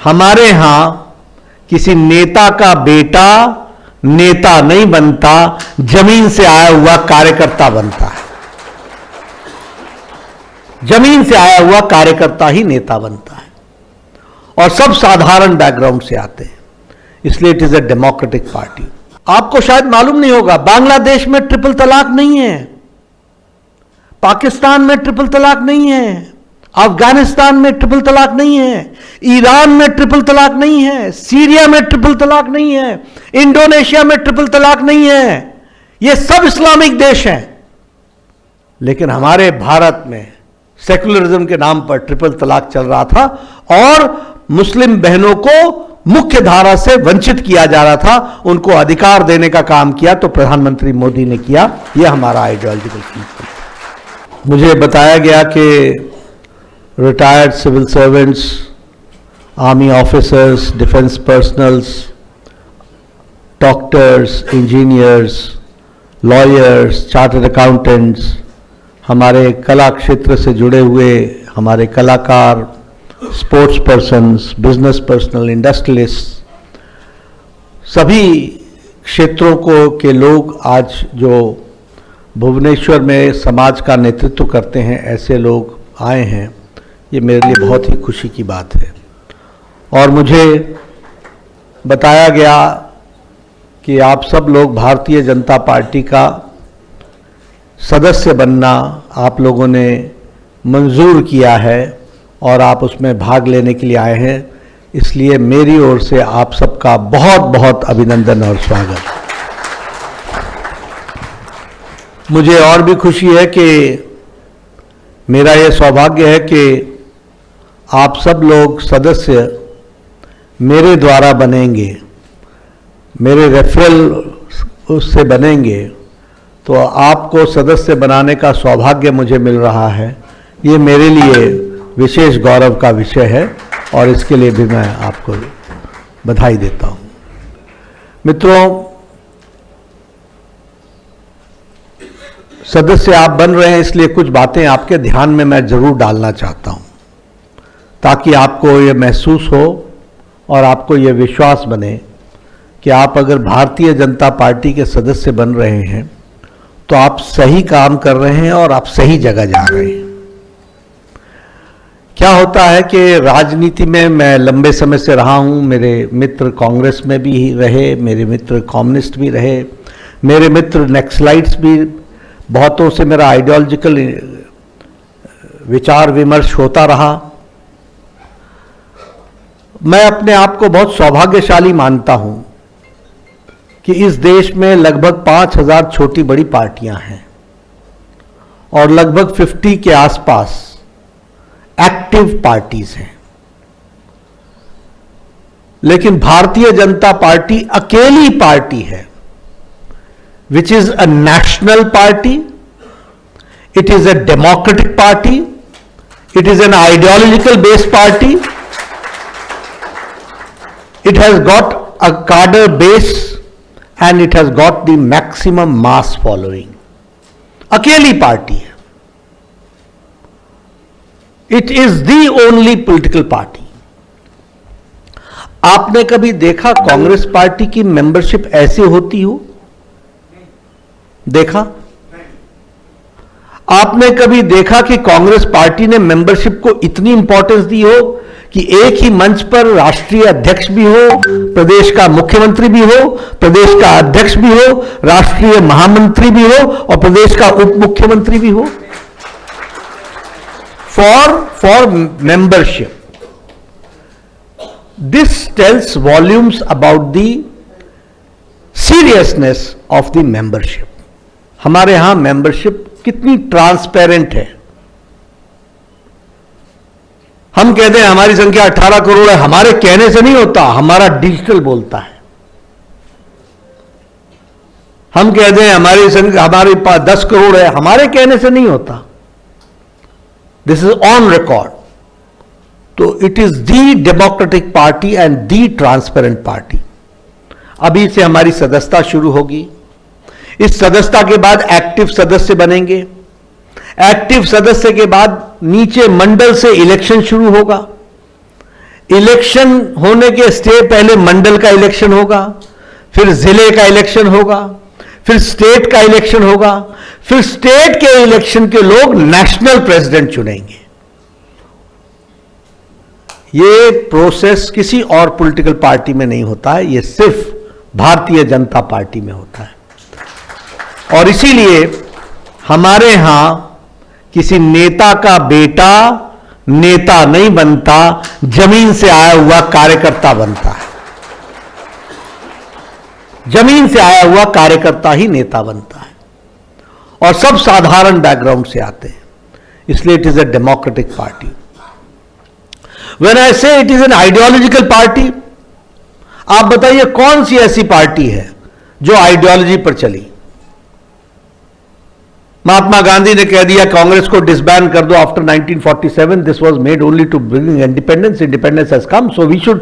हमारे यहां किसी नेता का बेटा नेता नहीं बनता, जमीन से आया हुआ कार्यकर्ता बनता है। जमीन से आया हुआ कार्यकर्ता ही नेता बनता है, और सब साधारण बैकग्राउंड से आते हैं, इसलिए it is a democratic party. आपको शायद मालूम नहीं होगा, बांग्लादेश में ट्रिपल तलाक नहीं है, पाकिस्तान में ट्रिपल तलाक नहीं है, अफगानिस्तान में ट्रिपल तलाक नहीं है, ईरान में ट्रिपल तलाक नहीं है, सीरिया में ट्रिपल तलाक नहीं है, इंडोनेशिया में ट्रिपल तलाक नहीं है। ये सब इस्लामिक देश हैं, लेकिन हमारे भारत में सेकुलरिज्म के नाम पर ट्रिपल तलाक चल रहा था और मुस्लिम बहनों को मुख्य धारा से वंचित किया जा रहा था। उनको अधिकार देने का काम किया तो प्रधानमंत्री मोदी ने किया। यह हमारा आइडियोलॉजिकल प्रिंसिपल। मुझे बताया गया कि retired civil servants, army officers, defence personnels, doctors, engineers, lawyers, chartered accountants, हमारे कला क्षेत्र से जुड़े हुए हमारे कलाकार, sports persons, business personal, industrialist, सभी क्षेत्रों को के लोग आज जो भुवनेश्वर में समाज का नेतृत्व करते हैं, ऐसे लोग आए हैं। ये मेरे लिए बहुत ही खुशी की बात है। और मुझे बताया गया कि आप सब लोग भारतीय जनता पार्टी का सदस्य बनना आप लोगों ने मंजूर किया है और आप उसमें भाग लेने के लिए आए हैं, इसलिए मेरी ओर से आप सबका बहुत बहुत अभिनंदन और स्वागत। मुझे और भी खुशी है कि मेरा यह सौभाग्य है कि आप सब लोग सदस्य मेरे द्वारा बनेंगे, मेरे रेफरल उससे बनेंगे, तो आपको सदस्य बनाने का सौभाग्य मुझे मिल रहा है। ये मेरे लिए विशेष गौरव का विषय है और इसके लिए भी मैं आपको बधाई देता हूँ। मित्रों, सदस्य आप बन रहे हैं, इसलिए कुछ बातें आपके ध्यान में मैं जरूर डालना चाहता हूँ, ताकि आपको ये महसूस हो और आपको ये विश्वास बने कि आप अगर भारतीय जनता पार्टी के सदस्य बन रहे हैं तो आप सही काम कर रहे हैं और आप सही जगह जा रहे हैं। क्या होता है कि राजनीति में मैं लंबे समय से रहा हूं, मेरे मित्र कांग्रेस में भी रहे, मेरे मित्र कम्युनिस्ट भी रहे, मेरे मित्र नक्सलाइट्स भी, बहुतों से मेरा आइडियोलॉजिकल विचार विमर्श होता रहा। मैं अपने आप को बहुत सौभाग्यशाली मानता हूं कि इस देश में लगभग 5000 छोटी बड़ी पार्टियां हैं और लगभग 50 के आसपास एक्टिव पार्टीज हैं, लेकिन भारतीय जनता पार्टी अकेली पार्टी है which is a national party, it is a democratic party, it is an ideological based party, it has got a cadre base and it has got the maximum mass following. अकेली party है, it is the only political party. आपने कभी देखा Congress party की membership ऐसी होती हो? देखा? आपने कभी देखा कि कांग्रेस पार्टी ने मेंबरशिप को इतनी इंपॉर्टेंस दी हो कि एक ही मंच पर राष्ट्रीय अध्यक्ष भी हो, प्रदेश का मुख्यमंत्री भी हो, प्रदेश का अध्यक्ष भी हो, राष्ट्रीय महामंत्री भी हो और प्रदेश का उप मुख्यमंत्री भी हो for membership? This tells volumes about the seriousness of the membership. हमारे यहां मेंबरशिप कितनी ट्रांसपेरेंट है। हम कहते हैं हमारी संख्या 18 करोड़ है, हमारे कहने से नहीं होता, हमारा डिजिटल बोलता है। हम कहते हैं हमारी संख्या हमारे पास 10 करोड़ है, हमारे कहने से नहीं होता, दिस इज ऑन रिकॉर्ड। तो it is the democratic party and the transparent party. अभी से हमारी सदस्यता शुरू होगी। इस सदस्यता के बाद एक्टिव सदस्य बनेंगे। एक्टिव सदस्य के बाद नीचे मंडल से इलेक्शन शुरू होगा। इलेक्शन होने के स्टे पहले मंडल का इलेक्शन होगा, फिर जिले का इलेक्शन होगा, फिर स्टेट का इलेक्शन होगा, फिर स्टेट के इलेक्शन के लोग नेशनल प्रेसिडेंट चुनेंगे। ये प्रोसेस किसी और पॉलिटिकल पार्टी में नहीं होता है, ये सिर्फ भारतीय जनता पार्टी में होता है। और इसीलिए हमारे यहां किसी नेता का बेटा नेता नहीं बनता, जमीन से आया हुआ कार्यकर्ता बनता है। जमीन से आया हुआ कार्यकर्ता ही नेता बनता है, और सब साधारण बैकग्राउंड से आते हैं। इसलिए it is a democratic party. When I say it is an ideological party, आप बताइए कौन सी ऐसी पार्टी है जो आइडियोलॉजी पर चली? महात्मा गांधी ने कह दिया कांग्रेस को डिसबैन कर दो after 1947, this was made only to bring independence, independence has come, so we should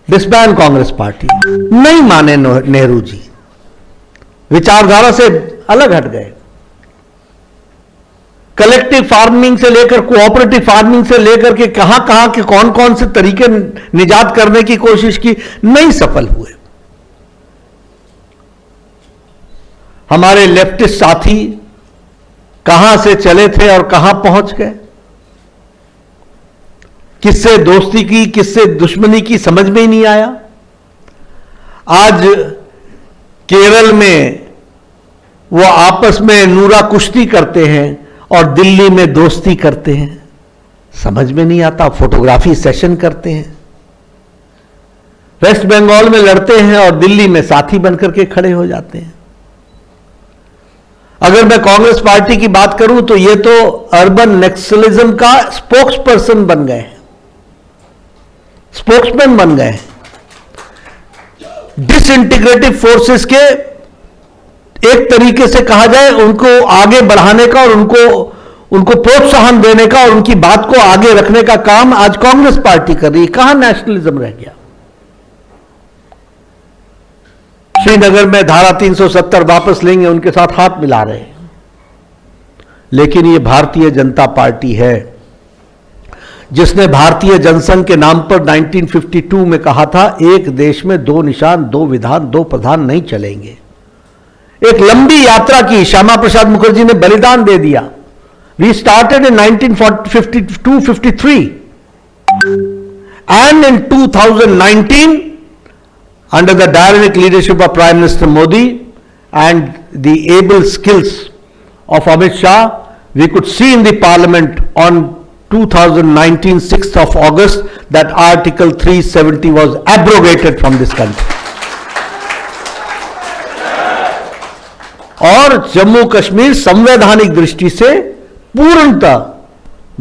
disband Congress party. नहीं माने नेहरू जी, विचारधारा से अलग हट गए। कलेक्टिव फार्मिंग से लेकर कोऑपरेटिव फार्मिंग से लेकर के कहां कहां के कौन कौन से तरीके निजात करने की कोशिश की, नहीं सफल हुए। हमारे लेफ्टिस्ट साथी कहां से चले थे और कहां पहुंच गए, किससे दोस्ती की किससे दुश्मनी की समझ में ही नहीं आया। आज केरल में वो आपस में नूरा कुश्ती करते हैं और दिल्ली में दोस्ती करते हैं, समझ में नहीं आता। फोटोग्राफी सेशन करते हैं, वेस्ट बंगाल में लड़ते हैं और दिल्ली में साथी बनकर के खड़े हो जाते हैं। अगर मैं कांग्रेस पार्टी की बात करूं तो ये तो अर्बन नक्सलिज्म का स्पोक्स पर्सन बन गए हैं, स्पोक्समैन बन गए हैं। डिसइंटीग्रेटिव फोर्सेस के एक तरीके से कहा जाए उनको आगे बढ़ाने का और उनको प्रोत्साहन देने का और उनकी बात को आगे रखने का काम आज कांग्रेस पार्टी कर रही है। कहां नेशनलिज्म रह गया? श्रीनगर में धारा 370 वापस लेंगे, उनके साथ हाथ मिला रहे हैं। लेकिन ये भारतीय जनता पार्टी है जिसने भारतीय जनसंघ के नाम पर 1952 में कहा था एक देश में दो निशान, दो विधान, दो प्रधान नहीं चलेंगे। एक लंबी यात्रा की, श्यामा प्रसाद मुखर्जी ने बलिदान दे दिया। We started in 1952-53 and in 2019 under the dynamic leadership of Prime Minister Modi and the able skills of Amit Shah, we could see in the Parliament on 2019 6th of August that Article 370 was abrogated from this country. और जम्मू कश्मीर संवैधानिक दृष्टि से पूर्णतः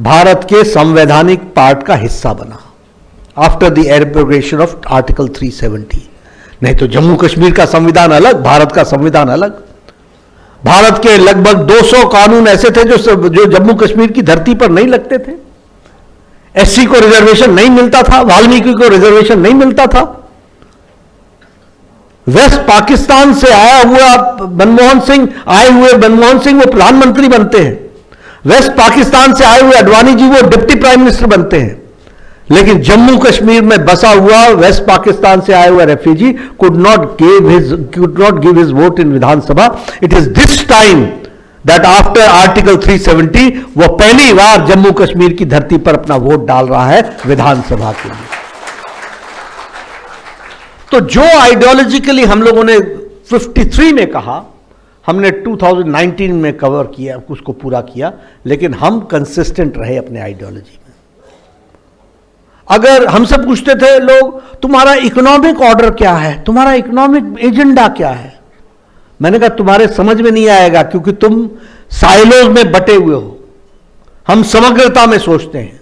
भारत के संवैधानिक part का हिस्सा बना after the abrogation of article 370। नहीं तो जम्मू कश्मीर का संविधान अलग, भारत का संविधान अलग। भारत के लगभग 200 कानून ऐसे थे जो जम्मू कश्मीर की धरती पर नहीं लगते थे। एससी को रिजर्वेशन नहीं मिलता था, वाल्मीकि को रिजर्वेशन नहीं मिलता था। वेस्ट पाकिस्तान से आए हुए मनमोहन सिंह वो प्रधानमंत्री बनते हैं। वेस्ट पाकिस्तान से आए हुए अडवाणी जी वो डिप्टी प्राइम मिनिस्टर बनते हैं। लेकिन जम्मू कश्मीर में बसा हुआ वेस्ट पाकिस्तान से आया हुआ refugee could not give his vote in Vidhan Sabha. It is this time that after Article 370 वो पहली बार जम्मू कश्मीर की धरती पर अपना वोट डाल रहा है विधानसभा के लिए। तो जो आइडियोलॉजिकली हम लोगों ने 53 में कहा, हमने 2019 में कवर किया, उसको पूरा किया, लेकिन हम कंसिस्टेंट रहे अपने आइडियोलॉजी में। अगर हमसे पूछते थे लोग तुम्हारा इकोनॉमिक ऑर्डर क्या है, तुम्हारा इकोनॉमिक एजेंडा क्या है, मैंने कहा तुम्हारे समझ में नहीं आएगा क्योंकि तुम साइलोज में बटे हुए हो। हम समग्रता में सोचते हैं।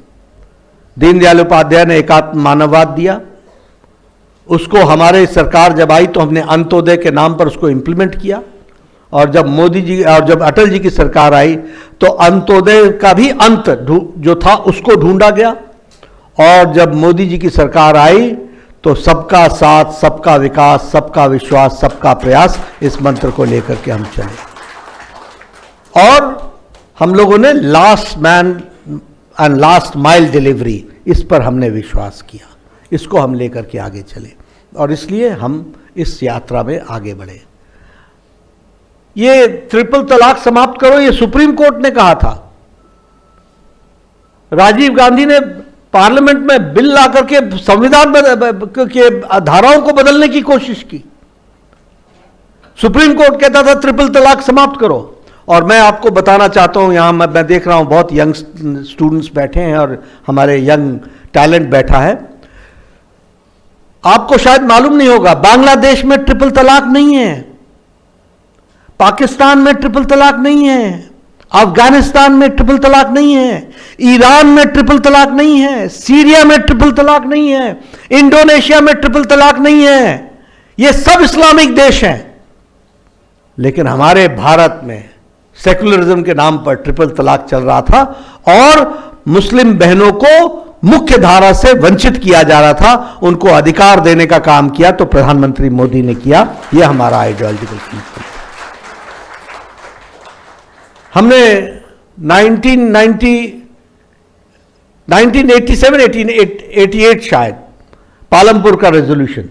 दीनदयाल उपाध्याय ने एकात्म मानववाद दिया, उसको हमारे सरकार जब आई तो हमने अंत्योदय के नाम पर उसको इंप्लीमेंट किया। और जब मोदी जी और जब अटल जी की सरकार आई तो अंत्योदय का भी अंत जो था उसको ढूंढा गया। और जब मोदी जी की सरकार आई तो सबका साथ, सबका विकास, सबका विश्वास, सबका प्रयास, इस मंत्र को लेकर के हम चले। और हम लोगों ने last man and last mile delivery, इस पर हमने विश्वास किया, इसको हम लेकर के आगे चले और इसलिए हम इस यात्रा में आगे बढ़े। ये ट्रिपल तलाक समाप्त करो, ये सुप्रीम कोर्ट ने कहा था। राजीव गांधी ने पार्लियामेंट में बिल ला करके संविधान के धाराओं को बदलने की कोशिश की। सुप्रीम कोर्ट कहता था ट्रिपल तलाक समाप्त करो। और मैं आपको बताना चाहता हूं, यहां मैं देख रहा हूं बहुत यंग स्टूडेंट्स बैठे हैं और हमारे यंग टैलेंट बैठा है। आपको शायद मालूम नहीं होगा, बांग्लादेश में ट्रिपल तलाक नहीं है, पाकिस्तान में ट्रिपल तलाक नहीं है, अफगानिस्तान में ट्रिपल तलाक नहीं है, ईरान में ट्रिपल तलाक नहीं है, सीरिया में ट्रिपल तलाक नहीं है, इंडोनेशिया में ट्रिपल तलाक नहीं है। ये सब इस्लामिक देश हैं। लेकिन हमारे भारत में सेकुलरिज्म के नाम पर ट्रिपल तलाक चल रहा था और मुस्लिम बहनों को मुख्य धारा से वंचित किया जा रहा था। उनको अधिकार देने का काम किया तो प्रधानमंत्री मोदी ने किया। यह हमारा आइडियोलॉजिकल प्रिंसिपल। हमने 1988 शायद पालमपुर का रेजोल्यूशन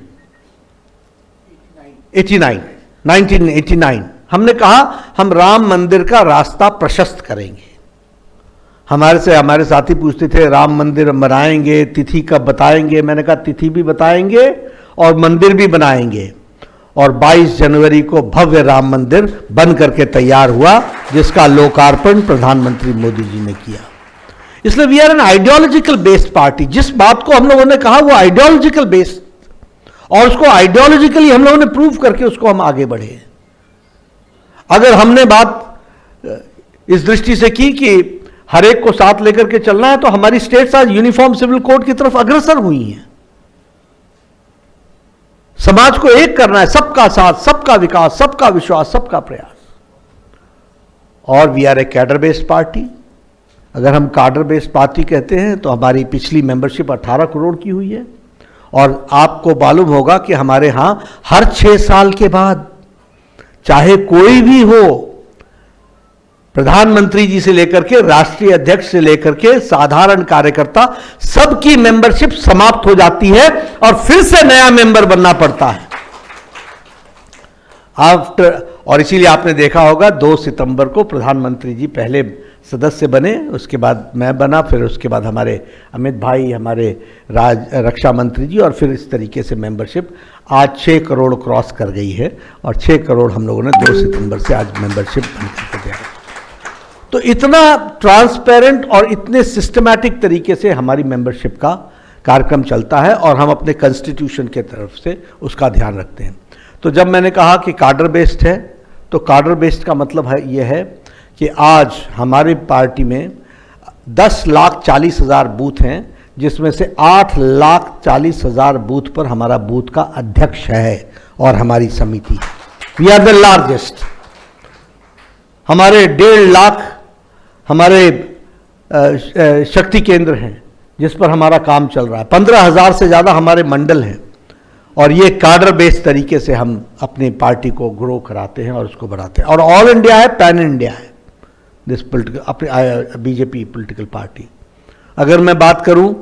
1989 हमने कहा हम राम मंदिर का रास्ता प्रशस्त करेंगे। हमारे साथी पूछते थे राम मंदिर बनाएंगे, तिथि कब बताएंगे? मैंने कहा तिथि भी बताएंगे और मंदिर भी बनाएंगे। और 22 जनवरी को भव्य राम मंदिर बन करके तैयार हुआ, जिसका लोकार्पण प्रधानमंत्री मोदी जी ने किया। इसलिए we are an ideological based party. जिस बात को हम लोगों ने कहा वो आइडियोलॉजिकल बेस्ड, और उसको आइडियोलॉजिकली हम लोगों ने प्रूव करके उसको हम आगे बढ़े। अगर हमने बात इस दृष्टि से की कि हर एक को साथ लेकर के चलना है, तो हमारी स्टेट्स आज यूनिफॉर्म सिविल कोड की तरफ अग्रसर हुई हैं। समाज को एक करना है, सबका साथ, सबका विकास, सबका विश्वास, सबका प्रयास। और we are a cadre based party. अगर हम कैडर बेस्ड पार्टी कहते हैं तो हमारी पिछली मेंबरशिप 18 करोड़ की हुई है। और आपको मालूम होगा कि हमारे यहां हर 6 साल के बाद, चाहे कोई भी हो, प्रधानमंत्री जी से लेकर के राष्ट्रीय अध्यक्ष से लेकर के साधारण कार्यकर्ता, सबकी मेंबरशिप समाप्त हो जाती है और फिर से नया मेंबर बनना पड़ता है। और इसीलिए आपने देखा होगा 2 सितंबर को प्रधानमंत्री जी पहले सदस्य बने, उसके बाद मैं बना, फिर उसके बाद हमारे अमित भाई, हमारे रक्षा मंत्री जी, और फिर इस तरीके से मेंबरशिप आज 6 करोड़ क्रॉस कर गई है। और 6 करोड़ हम लोगों ने 2 सितंबर से आज मेंबरशिप बन करके दिया। तो इतना ट्रांसपेरेंट और इतने सिस्टमैटिक तरीके से हमारी मेंबरशिप का कार्यक्रम चलता है और हम अपने कॉन्स्टिट्यूशन के तरफ से उसका ध्यान रखते हैं। तो जब मैंने कहा कि कार्डर बेस्ड है, तो कार्डर बेस्ड का मतलब है ये है कि आज हमारी पार्टी में 10,40,000 बूथ हैं, जिसमें से 8,40,000 बूथ पर हमारा बूथ का अध्यक्ष है और हमारी समिति। We are the largest. हमारे 1.5 लाख हमारे शक्ति केंद्र हैं जिस पर हमारा काम चल रहा है। 15,000 से ज़्यादा हमारे मंडल हैं। और ये कार्डर बेस्ड तरीके से हम अपनी पार्टी को ग्रो कराते हैं और उसको बढ़ाते हैं। और ऑल इंडिया है, पैन इंडिया है दिस पोलिटिकल, अपने बीजेपी पॉलिटिकल पार्टी। अगर मैं बात करूं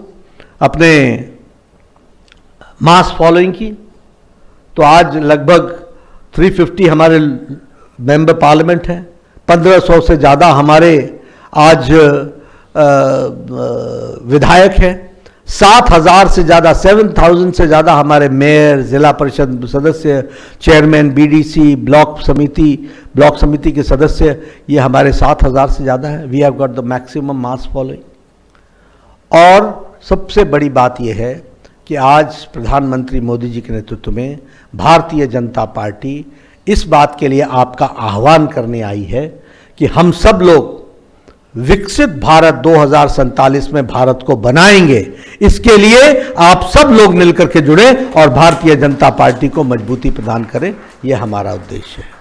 अपने मास फॉलोइंग की, तो आज लगभग 350 हमारे मेंबर पार्लियामेंट हैं। 1500 से ज़्यादा हमारे आज विधायक हैं। 7,000 से ज़्यादा, 7,000 से ज़्यादा हमारे मेयर, जिला परिषद सदस्य, चेयरमैन, बीडीसी, ब्लॉक समिति के सदस्य, ये हमारे 7,000 से ज़्यादा है। We have got the maximum mass following. और सबसे बड़ी बात यह है कि आज प्रधानमंत्री मोदी जी के नेतृत्व में भारतीय जनता पार्टी इस बात के लिए आपका आह्वान करने आई है कि हम सब लोग विकसित भारत 2047 में भारत को बनाएंगे। इसके लिए आप सब लोग मिलकर के जुड़े और भारतीय जनता पार्टी को मजबूती प्रदान करें। यह हमारा उद्देश्य है।